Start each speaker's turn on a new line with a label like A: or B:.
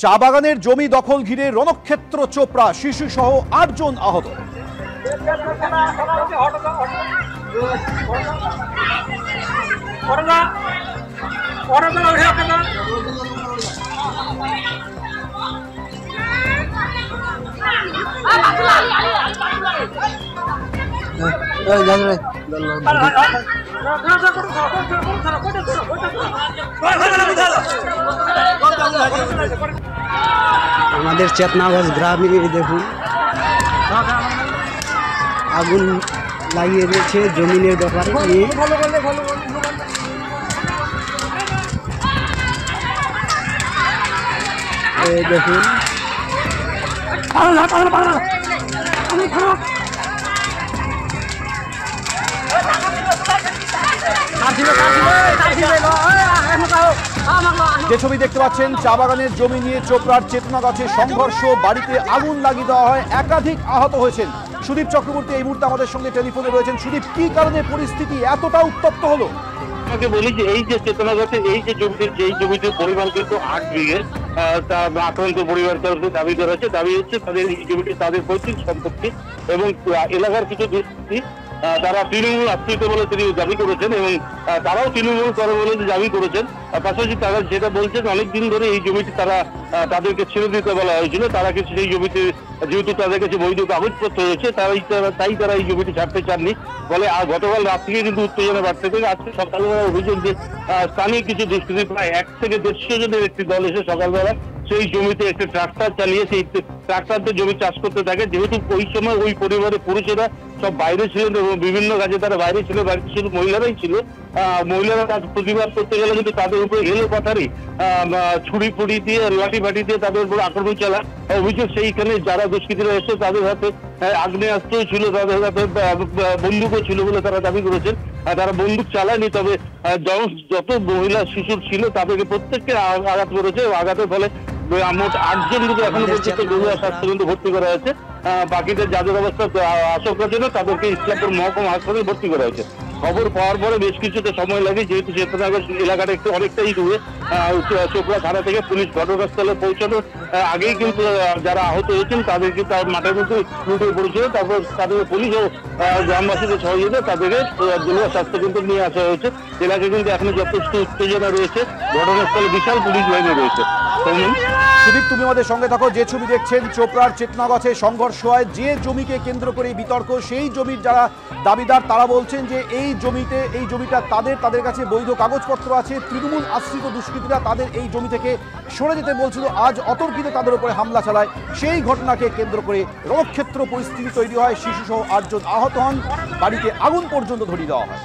A: চা বাগানের জমি দখল ঘিরে রণক্ষেত্র চোপড়া, শিশু সহ ৮ জন আহত।
B: আমাদের চেতনাগঞ্জ গ্রামে দেখুন আগুন লাগিয়ে দিয়েছে জমিনের ব্যাপারে নিয়ে। দেখুন
A: যে ছবি দেখতে পাচ্ছেন, চা বাগানের জমি নিয়ে চোপড়ার চেতনাগাছে সংঘর্ষ, বাড়িতে আগুন লাগিয়ে দেওয়া হয়, একাধিক আহত হয়েছেন। সুদীপ চক্রবর্তী এই মুহূর্তে আমাদের সঙ্গে টেলিফোনে রয়েছেন। সুদীপ, কি কারণে পরিস্থিতি এতটা উত্তপ্ত হলো?
C: আপনাকে বলি যে এই যে চেতনাগাছে এই যে জমিটির পরিমাণ কিন্তু 8 বিঘে, আক্রান্ত পরিবার তরফে দাবি করা হচ্ছে। দাবি হচ্ছে তাদের এই জমিটি তাদের পৈতৃক সম্পত্তি এবং এলাকার কিছু দুষ্কৃতী তারা তৃণমূল আশ্রিত বলে তিনি দাবি করেছেন এবং তারাও তৃণমূল করে বলে দাবি করেছেন। পাশাপাশি তারা যেটা বলছেন, অনেকদিন ধরে এই জমিটি তাদেরকে ছেড়ে দিতে বলা হয়েছিল। তারা কিছু সেই জমিতে যেহেতু তাদের কাছে বৈধ কাগজপত্র রয়েছে, তাই তারা এই জমিটি ছাড়তে চাননি বলে গতকাল রাত থেকে কিন্তু উত্তেজনা বাড়তে থাকে। আজকে সকালবেলা অভিযোগ যে স্থানীয় কিছু দুষ্কৃতী প্রায় 1 থেকে 150 জনের একটি দল এসে সকালবেলা সেই জমিতে একটি ট্রাক্টর চালিয়ে সেই ট্রাক্টর জমি চাষ করতে থাকে। যেহেতু ওই সময় ওই পরিবারের পুরুষেরা সব বাইরে ছিলেন এবং বিভিন্ন কাজে তারা বাইরে ছিল, বাড়িতে শুধু মহিলারাই ছিল। মহিলারা কাজ প্রতিবাদ করতে গেলে কিন্তু তাদের উপরে এলো কথারই ছুরি ফুড়ি দিয়ে, লাঠি বাটি দিয়ে তাদের উপর আক্রমণ চালায়। অভিযোগ সেইখানে যারা দুষ্কৃতীরা এসে তাদের হাতে আগ্নেয়াস্ত্র ছিল, তাদের হাতে বন্দুকও ছিল বলে তারা দাবি করেছেন। তারা বন্দুক চালায়নি, তবে যত মহিলা শিশু ছিল তাদেরকে প্রত্যেককে আঘাত করেছে। আঘাতের ফলে মোট 8 জন কিন্তু এখনো পর্যন্ত গরুয়া স্বাস্থ্য কেন্দ্রে ভর্তি করা হয়েছে। বাকিদের যাদের অবস্থা আশঙ্কাজনক তাদেরকে ইসলামপুর মহকুমা হাসপাতালে ভর্তি করা হয়েছে। খবর পাওয়ার পরে বেশ কিছুটা সময় লাগে, যেহেতু চেতনাগঞ্জ এলাকাটা একটু অনেকটাই দূরে। চোপড়া থানা থেকে পুলিশ ঘটনাস্থলে পৌঁছানোর আগেই কিন্তু যারা আহত হয়েছেন তাদেরকে তার মাঠের মধ্যে লুটে পড়েছিল। তারপর তাদের পুলিশ ও গ্রামবাসীদের সহযোগিতা তাদেরকে গরুয়া স্বাস্থ্য কেন্দ্রে নিয়ে আসা হয়েছে। এলাকায় কিন্তু এখনো যথেষ্ট উত্তেজনা রয়েছে, ঘটনাস্থলে বিশাল পুলিশ বাহিনী রয়েছে।
A: সুদীপ, তুমি আমাদের সঙ্গে থাকো। যে ছবি দেখছেন, চোপড়ার চেতনাগাছে সংঘর্ষ হয়, যে জমিকে কেন্দ্র করে বিতর্ক, সেই জমির যারা দাবিদার তারা বলছেন যে এই জমিটা তাদের কাছে বৈধ কাগজপত্র আছে। তৃণমূল আশ্রিত দুষ্কৃতীরা তাদের এই জমি থেকে সরে যেতে বলছিল, আজ অতর্কিত তাদের উপরে হামলা চালায়। সেই ঘটনাকে কেন্দ্র করে রণক্ষেত্র পরিস্থিতি তৈরি হয়, শিশু সহ 8 জন আহত হন, বাড়িতে আগুন পর্যন্ত ধরিয়ে দেওয়া হয়।